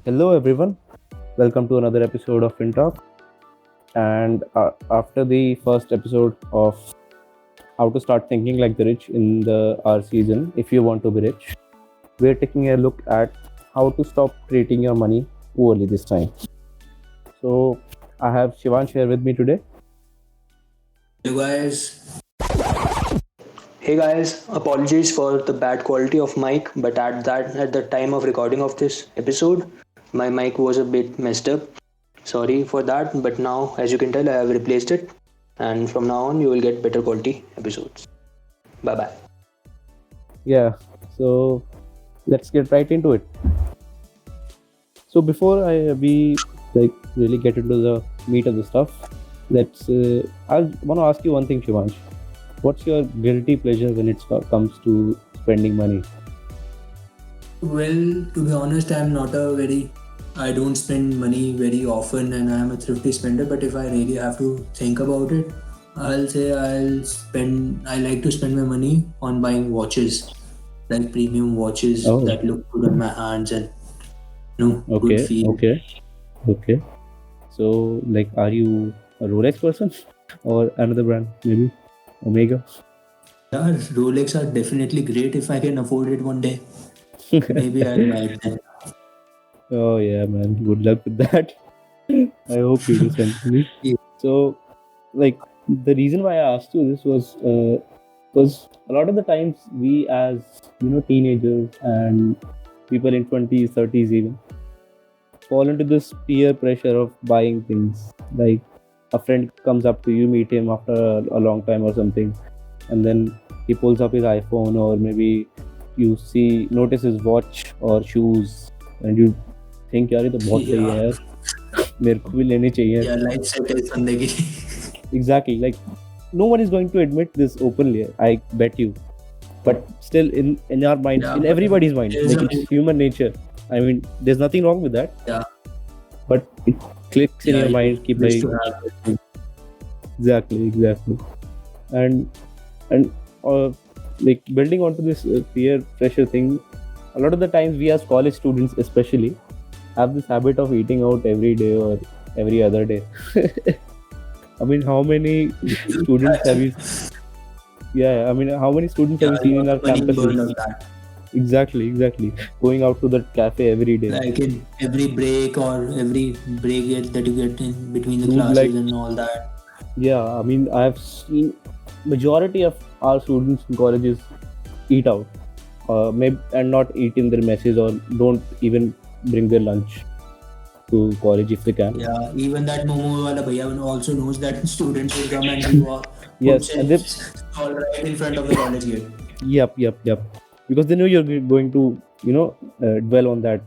Hello, everyone. Welcome to another episode of FinTalk. And after the first episode of how to start thinking like the rich in the our season, if you want to be rich, we're taking a look at how to stop treating your money poorly this time. So I have Shivansh here with me today. Hello guys. Hey guys, apologies for the bad quality of mic, but at the time of recording of this episode, my mic was a bit messed up. Sorry for that, but now as you can tell I have replaced it and from now on you will get better quality episodes. Bye bye. Yeah. So let's get right into it. So before we really get into the meat of the stuff, I want to ask you one thing, Shivansh. What's your guilty pleasure when it comes to spending money? Well, to be honest, I don't spend money very often and I am a thrifty spender, but if I really have to think about it, I like to spend my money on buying watches, like premium watches Oh, that look good on my hands and good okay, feel. okay, okay. So, are you a Rolex person or another brand, maybe Omega? Yeah, Rolex are definitely great if I can afford it one day. Maybe I'll buy it then. Oh yeah, man. Good luck with that. I hope you do something. Yeah. So, the reason why I asked you this was a lot of the times we as teenagers and people in 20s, 30s even fall into this peer pressure of buying things. Like a friend comes up to you, meet him after a long time or something, and then he pulls up his iPhone, or maybe you notice his watch or shoes, and you think यार ये तो बहुत सही है Yeah, यार मेरे को भी लेनी चाहिए. yeah, life set is Zindagi. Exactly, like no one is going to admit this openly, I bet you, but still in our minds, Yeah, in but everybody's mind, there's like a it's human nature. I mean, there's nothing wrong with that, yeah, but it clicks in yeah, your you mind keep wish like to have it. exactly. And uh, like building onto this peer pressure thing, a lot of the times we as college students especially have this habit of eating out every day or every other day. I mean, how many students have you? Yeah, I mean, how many students have Yeah, you a seen in lot our of money burned campuses? on that. Exactly. Going out to the cafe every day. Like in every break or every that you get in between the Dude, classes and all that. yeah, I mean, I've seen majority of our students in colleges eat out, maybe and not eat in their messes or don't even bring their lunch to college if they can. Yeah, even that Momo wala bhaiya also knows that students will come and he Yes, puts and in all right in front of the college gate. yep, because they know you're going to dwell on that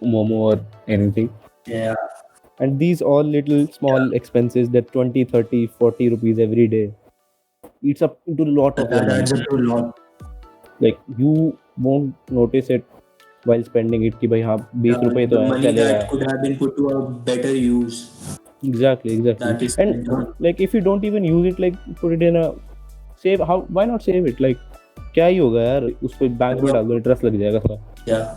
momo or anything. Yeah, And these all little small expenses, that 20, 30, 40 rupees every day, eats up into a lot of your that money. adds up to a lot. Like you won't notice it while spending it कि भाई हाँ 20 रुपए तो The है money चलेगा. that could have been put to a better use Exactly. that is And spent on. like if you don't even use it, like put it in a save. How, why not save it? Like क्या ही होगा यार, उस पे bank में डाल दो, interest लग जाएगा सारा. Yeah,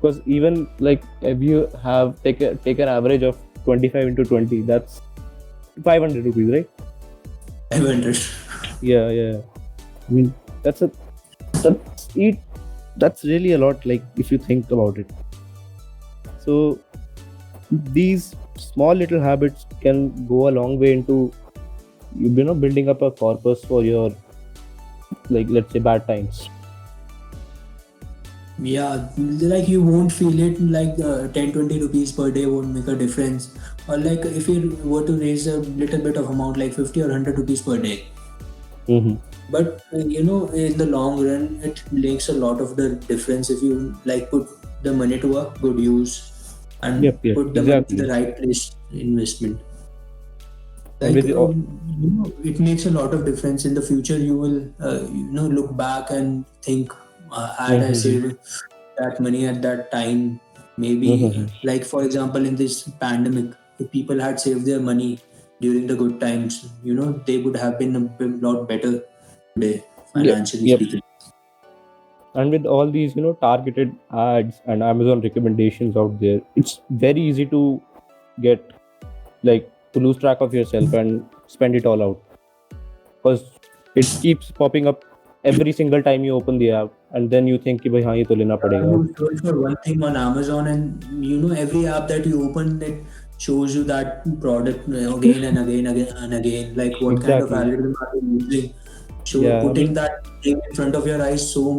Because even like if you have take an average of 25 into 20, that's 500 rupees, right? 500. Yeah. I mean, that's a that's eat that's really a lot, like if you think about it. So these small little habits can go a long way into building up a corpus for your, like, let's say bad times. Yeah, like you won't feel it like 10 20 rupees per day won't make a difference. Or like if you were to raise a little bit of amount like 50 or 100 rupees per day. Mm-hmm. But in the long run, it makes a lot of the difference if you like put the money to a good use and Yep, put the money in the exactly. right place investment. And Like with the, it makes a lot of difference in the future. You will look back and think, had I mm-hmm. saved that money at that time, maybe Mm-hmm. like for example in this pandemic, if people had saved their money during the good times, they would have been a lot better today Yep, financially yep. speaking. And with all these, targeted ads and Amazon recommendations out there, it's very easy to get to lose track of yourself and spend it all out, because it keeps popping up every single time you open the app, and then you think कि भाई हाँ ये तो लेना पड़ेगा. You search for one thing on Amazon, and every app that you open, it shows you that product again and again, again and again. Like what kind of Exactly. algorithm are you using? So Yeah, I putting mean, that thing in front of your eyes so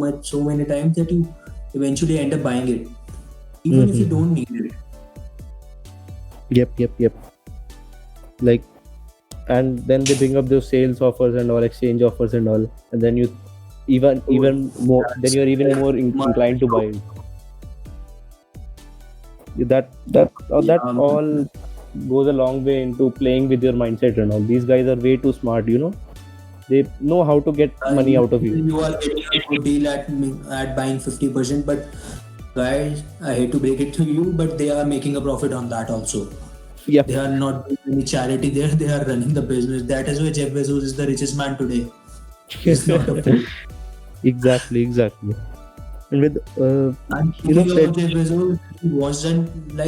many times that you eventually end up buying it, even if you don't need it. Yep. Like, and then they bring up those sales offers and all, exchange offers and all, and then you even more. Then you're even more inclined to buy it. That all goes a long way into playing with your mindset and all. These guys are way too smart, They know how to get money out of you. You are getting a good deal at buying 50%, but guys, I hate to break it to you, but they are making a profit on that also. Yep. They are not doing any charity there. They are running the business. That is why Jeff Bezos is the richest man today. He's not a fool. Exactly. And with And Jeff Bezos,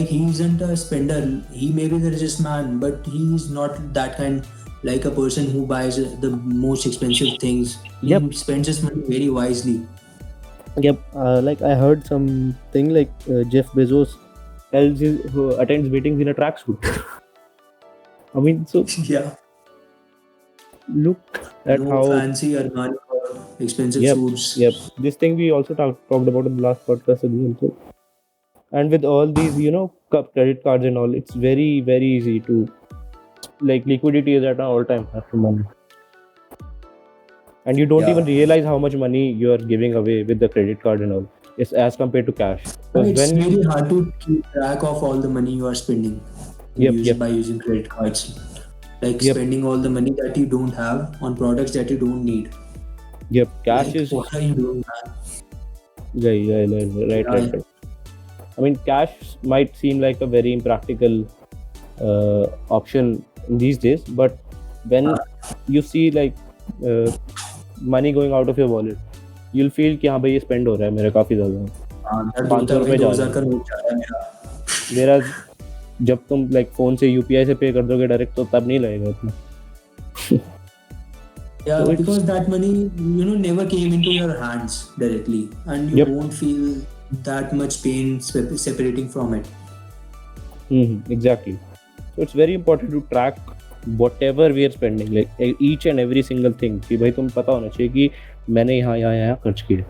he isn't a spender. He may be the richest man, but he is not that kind, like a person who buys the most expensive things. Yep. He spends his money very wisely. Yep. Like I heard something like Jeff Bezos attends meetings in a tracksuit. I mean, so Yeah. look at No how fancy Armani or expensive Yep. suits. Yep. This thing we also talked about in the last podcast as well. So, and with all these, credit cards and all, it's very, very easy to liquidity is at an all-time high at the moment. And you don't Yeah. even realize how much money you are giving away with the credit card and all. It's as compared to cash. But Because it's when really hard to keep track of all the money you are spending Yep. by using credit cards. Like Yep. spending all the money that you don't have on products that you don't need. cash Like, is what are you doing, man? right. I mean, cash might seem like a very impractical option in these days, but when you see money going out of your wallet, you'll feel कि हाँ भाई ये spend हो रहा है मेरा काफी ज़्यादा. 500 रुपए जा रहे 2000 का नोट जा रहा है मेरा. मेरा जब तुम फोन से UPI से पे कर दोगे डायरेक्ट तो तब नहीं लगेगा उतना. Yeah, So because that money, never came into your hands directly, and you Yep. won't feel that much pain separating from it. Exactly. So it's very important to track whatever we are spending, each and every single thing. कि भाई तुम पता होना चाहिए कि मैंने यहाँ खर्च किया.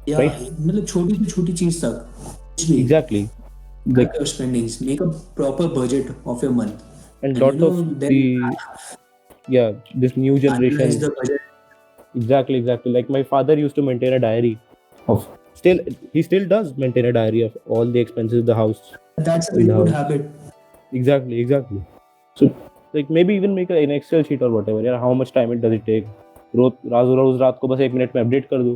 Yeah, Right. मतलब छोटी से छोटी चीज तक. कुछ भी. Exactly. Track your spendings. Make a proper budget of your month. And lot of this new generation. Analyze the budget. Exactly. Like my father used to maintain a diary of. He still does maintain a diary of all the expenses of the house. That's a very good habit. Exactly. So maybe even make an Excel sheet or whatever. Yeah, how much time does it take? रोज रात को बस 1 minute में update कर दो.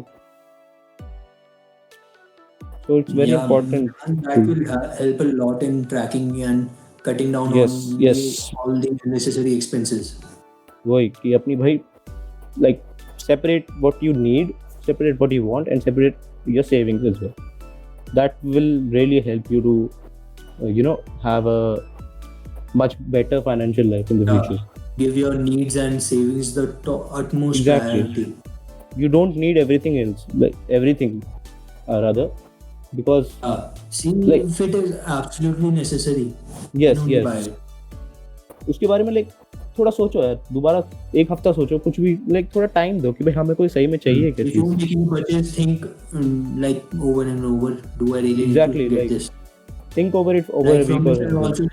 So it's very important. And that will help a lot in tracking and cutting down Yes. on all the unnecessary expenses. वही कि अपनी भाई separate what you need, separate what you want, and separate your savings as well. That will really help you to have a much better financial life in the future. Give your needs and savings the utmost priority. You don't need everything else, rather, because if it is absolutely necessary, yes. buy it. उसके बारे में थोड़ा सोचो यार, दोबारा एक हफ्ता सोचो, कुछ भी थोड़ा टाइम दो कि भाई हमें कोई सही में चाहिए क्या चीज. Before making purchase, think over and over. Do I really need to get this? Think over it over a week or something. Also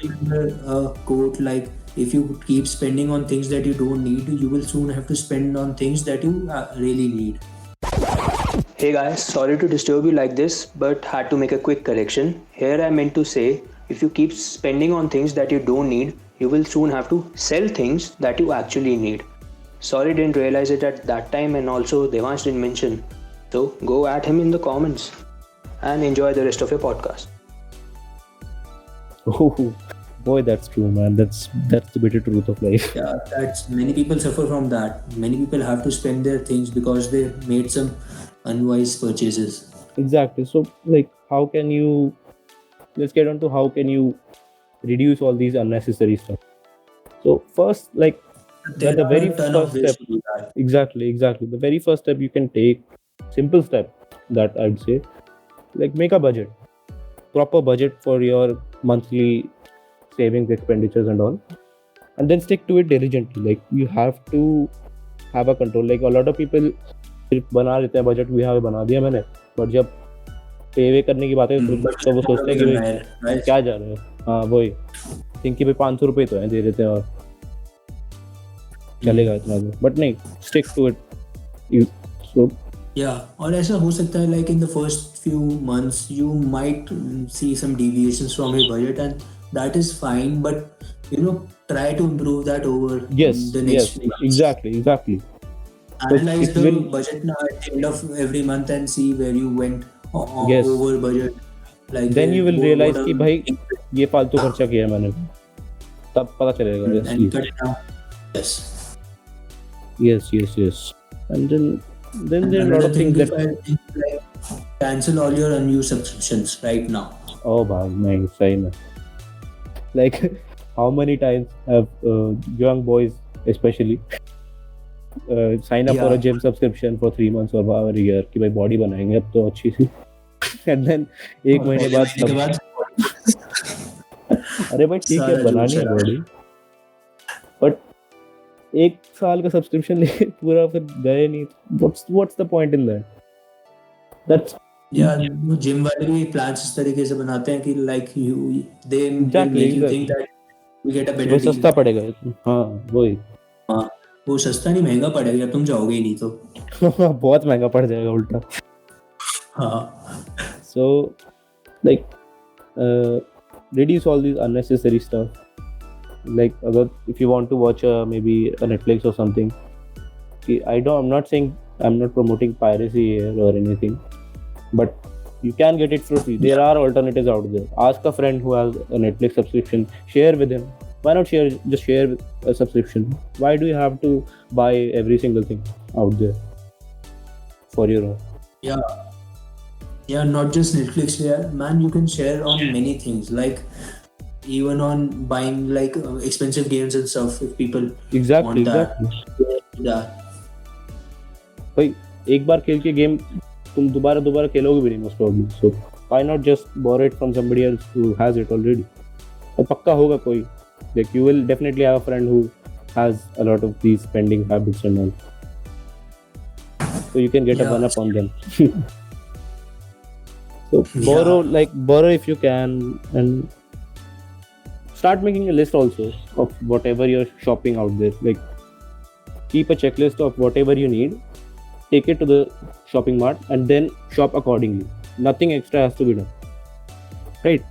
a quote like, if you keep spending on things that you don't need, you will soon have to spend on things that you really need. Hey guys, sorry to disturb you like this, but had to make a quick correction. Here I meant to say, if you keep spending on things that you don't need, you will soon have to sell things that you actually need. Sorry, didn't realize it at that time, and also Devansh didn't mention. So go at him in the comments and enjoy the rest of your podcast. Oh boy, that's true, man. That's the bitter truth of life. Yeah, many people suffer from that. Many people have to spend their things because they made some unwise purchases. Exactly. So like how can you, let's get on to how can you reduce all these unnecessary stuff. So first, like There the are very a ton of first ways step, to do that. exactly, the very first step you can take, simple step that I'd say, like make a budget, proper budget for your monthly savings, expenditures and all, and then stick to it diligently. Like you have to have a control. Like a lot of people सिर्फ बना लेते हैं budget, भी हाँ बना दिया मैंने, but जब पे वे करने की बात है But तो वो follow सोचते हैं कि your भाई right? क्या जा रहे हो, हाँ वही थिंक कि भाई 500 रुपये तो है दे देते हैं और चलेगा इतना तो, बट नहीं, stick to it. So Yeah, और ऐसा हो सकता है like in the first few months you might see some deviations from your budget, and that is fine, but try to improve that over yes, the next yes, few months. exactly. Analyze It the will, budget now at the end of every month and see where you went yes, over budget. Like then you will what realize are कि भाई ये फालतू खर्चा किया है मैंने, तब पता चलेगा. Yes, and cut it down. Yes. yes, and then there are a lot Another of thing things to that, try is like cancel all your unused subscriptions right now. oh भाई नहीं सही में, like how many times have young boys especially sign up for a Yeah. gym subscription for 3 months or a year कि भाई body बनाएंगे अब तो अच्छी सी, and then एक महीने बाद के बाद अरे भाई ठीक है सारा बनानी है जोश बॉडी, बट एक साल का सब्सक्रिप्शन लेके पूरा फिर गए नहीं. What's the point in that. That's या वो जिम वाले भी प्लान्स इस तरीके से बनाते हैं कि like you they Exactly, make you exactly. Think that you get a भाई बेटर डील. सस्ता पड़ेगा. हाँ वही. हाँ, वो सस्ता नहीं महंगा पड़ेगा, तुम जाओगे ही नहीं तो. बहुत महंगा पड़ जाएगा उल्टा. हाँ. So like reduce all these unnecessary stuff. Like अगर if you want to watch maybe a Netflix or something, I'm not saying, I'm not promoting piracy here or anything, but you can get it for free. There are alternatives out there. Ask a friend who has a Netflix subscription, share with him. Why not just share a subscription? Why do you have to buy every single thing out there for your own? Yeah, not just Netflix. Yeah, man, you can share on many things, like even on buying like expensive games and stuff if people Exactly, want that. exactly. Yeah. भाई एक बार खेल के game तुम दोबारा खेलोगे भी नहीं most probably. So why not just borrow it from somebody else who has it already? और पक्का होगा कोई. Like you will definitely have a friend who has a lot of these spending habits and all. So you can get a Yeah. one up on them. So borrow if you can, and start making a list also of whatever you're shopping out there. Like keep a checklist of whatever you need, take it to the shopping mart, and then shop accordingly. Nothing extra has to be done, right?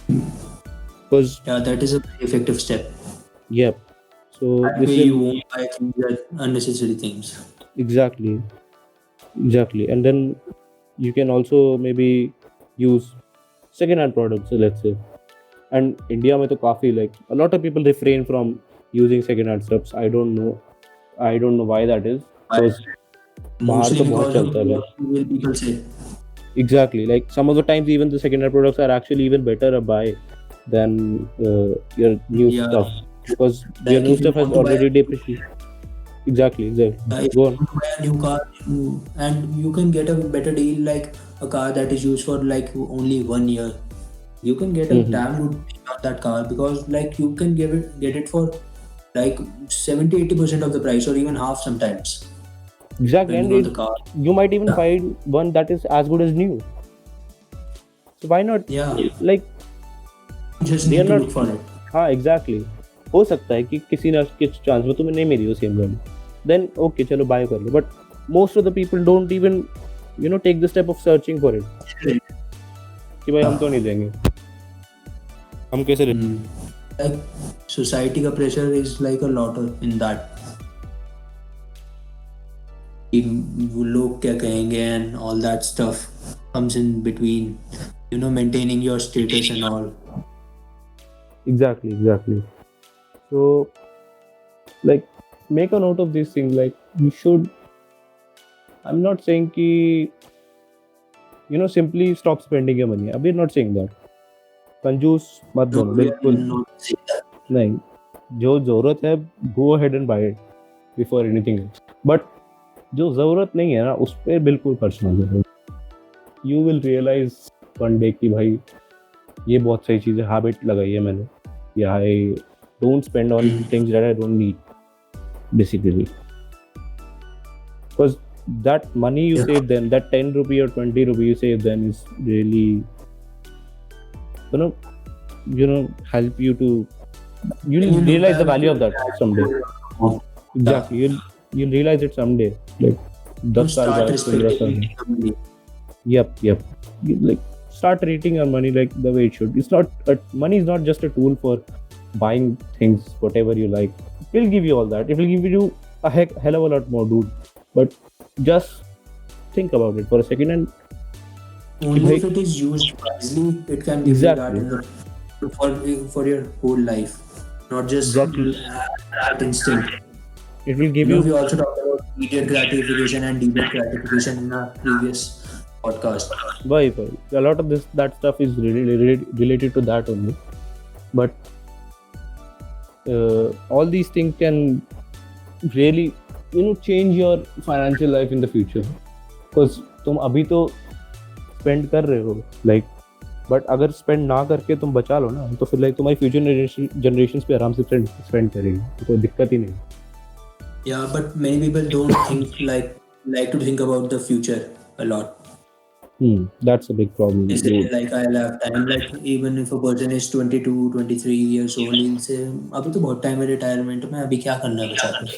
Because Yeah, that is a very effective step. yeah, so That this way will you won't buy things that unnecessary things. exactly, and then you can also maybe use second-hand products, let's say. And India में तो काफी, like a lot of people refrain from using second-hand stuffs. I don't know why that is, because बाहर Mostly तो बहुत because of चलता है भाई. what will people say. Exactly, like some of the times even the second-hand products are actually even better a buy than your new Yeah. stuff, because Like your new if you stuff has want to buy already depreciated. Exactly. if Go you on. want to buy a new car, and you can get a better deal, like a car that is used for like only 1 year. You can get a Mhm. damn good deal on that car, because like you can get it for like 70-80% of the price, or even half sometimes, Exactly, depending and on the car. you might even find one that is as good as new. So why not? Yeah, Like you just they need are to not. look for it. हाँ exactly. हो सकता है कि किसी ना किस chance में तुम्हें नहीं मिली हो सेम गाड़ी, then okay चलो buy कर लो, but most of the people don't even take the step of searching for it कि भाई हम तो नहीं देंगे, हम कैसे ले. Like society का pressure is like a lot in that. कि वो लोग क्या कहेंगे and all that stuff comes in between. Maintaining your status and all. Exactly. So like make a note of these things. Like you should I'm not saying कि simply stop spending your money. I'm not saying that. कंजूस मत No, बनो we are बिल्कुल not saying that. नहीं. जो जरूरत है go ahead and buy it before anything else. But जो जरूरत नहीं है ना उस पर बिल्कुल खर्च ना करो. You will realize one day कि भाई ये बहुत सही चीज़ है, हैबिट लगाई है मैंने. Yeah, I don't spend on things that I don't need, basically. Because that money you save then, that 10 rupee or 20 rupee you save then is really, help you to, you'll realize the value of that someday. Exactly, you'll realize it someday. Like, 10 साल बाद 15 साल बाद. Yep. Like, start treating your money like the way it should. It's not money is not just a tool for buying things whatever you like. It will give you all that. It will give you a hell of a lot more, dude. But just think about it for a second and Only if it is used wisely, it can give Exactly. you that for your whole life, not just Exactly. that instant. it will give You know, you we also talked about immediate gratification and delayed gratification in our previous podcast. why a lot of that stuff is really related to that only. But all these things can really change your financial life in the future. Because तुम अभी तो spend कर रहे हो like, but अगर spend ना करके तुम बचा लो ना तो फिर like तुम्हारी future generations पे आराम से spend करेंगे, तो कोई दिक्कत ही नहीं. Yeah, but many people don't think like to think about the future a lot. That's a big problem. They say like I'll have time. Like even if a person is 22, 23 years old, he'll say अभी तो बहुत time है retirement में, अभी क्या करना है बचा के.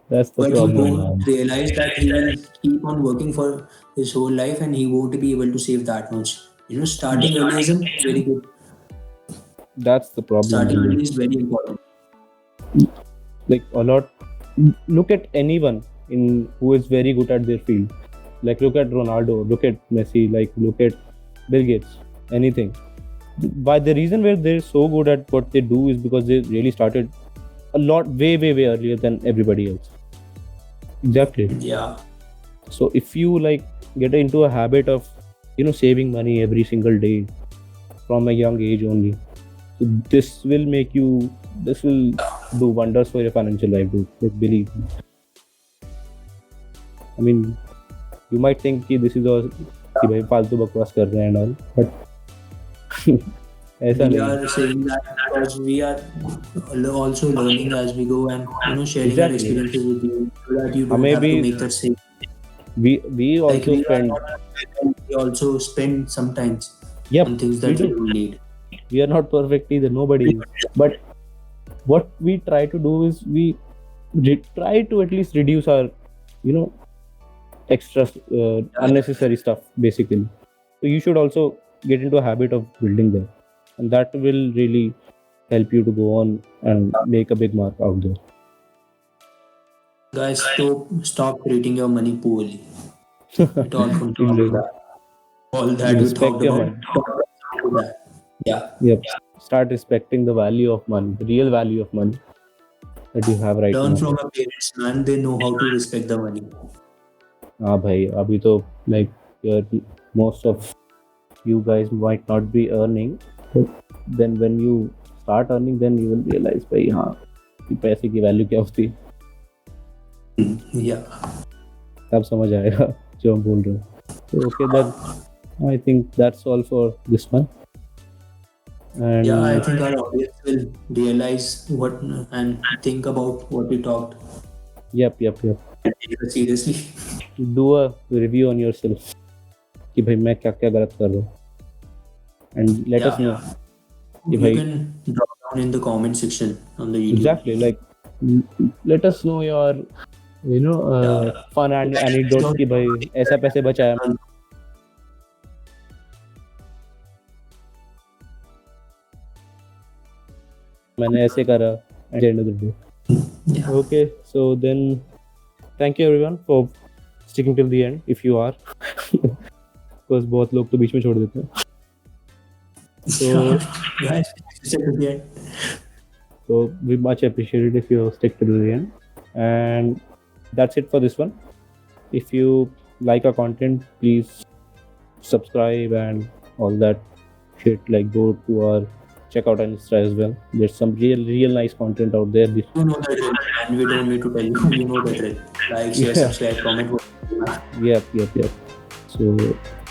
That's the But he problem. won't realize that he will keep on working for his whole life and he won't be able to save that much. Starting early is very good. That's the problem. Starting early is very important. Like a lot. Look at anyone who is very good at their field. Like look at Ronaldo, look at Messi, like look at Bill Gates, anything. Why the reason where they're so good at what they do is because they really started a lot way earlier than everybody else. Exactly. Yeah. So if you like get into a habit of saving money every single day from a young age only, so this will do wonders for your financial life, dude. Like, believe me. I mean, you might think कि this is all कि भाई फालतू बकवास कर रहे हैं and all, but ऐसा We नहीं. are saying that because we are also learning as we go and sharing our Exactly. experiences with you so that you don't हमें have to भी make that same. we Like also we are spend. not, we also spend sometimes Yep, on things we that we do. don't need. We are not perfect either. Nobody is. But what we try to do is we try to at least reduce our, extra unnecessary stuff, basically. So you should also get into a habit of building that, and that will really help you to go on and make a big mark out there. Guys, stop treating your money poorly. It all comes down to that. All that we Respect talked your about. To that. Yeah. Yep. Start respecting the value of money, the real value of money that you have right Learn now. from your parents, man. They know how to respect the money. हाँ भाई, अभी तो like most of you guys might not be earning, but then when you start earning, then you will realize भाई हाँ कि पैसे की value क्या होती है. Yeah. तब समझ आएगा जो हम बोल रहे हो. So, okay, then I think that's all for this one. And Yeah, I think our audience will realize what and think about what we talked yep. and take it seriously. Do a review on yourself कि भाई मैं क्या गलत कर रहा हूँ, and let us know. You भाई can drop down in the comment section on the YouTube. exactly, like let us know your fun and anecdotes कि भाई ऐसा पैसे बचाया मैंने ऐसे करा at the end of the day. Yeah. Okay, so then thank you everyone for sticking till the end if you are. Because बहुत लोग तो बीच में छोड़ देते हैं. So Guys, stick to the end. So we much appreciate it if you stick to the end. And that's it for this one. if you like our content, please subscribe and all that shit. Like, go to our check out our Insta as well. There's some real nice content out there. You know the drill, and we don't need to tell you. You know the drill. Like, share, Yeah. subscribe, comment. Yep. So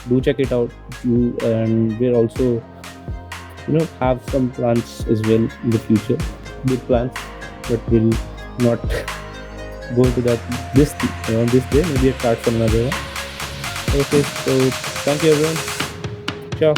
do check it out. And we're also, have some plans as well in the future. Big plans, but we'll not go into that this this day. Maybe it starts from another one. Okay, so thank you everyone. Ciao.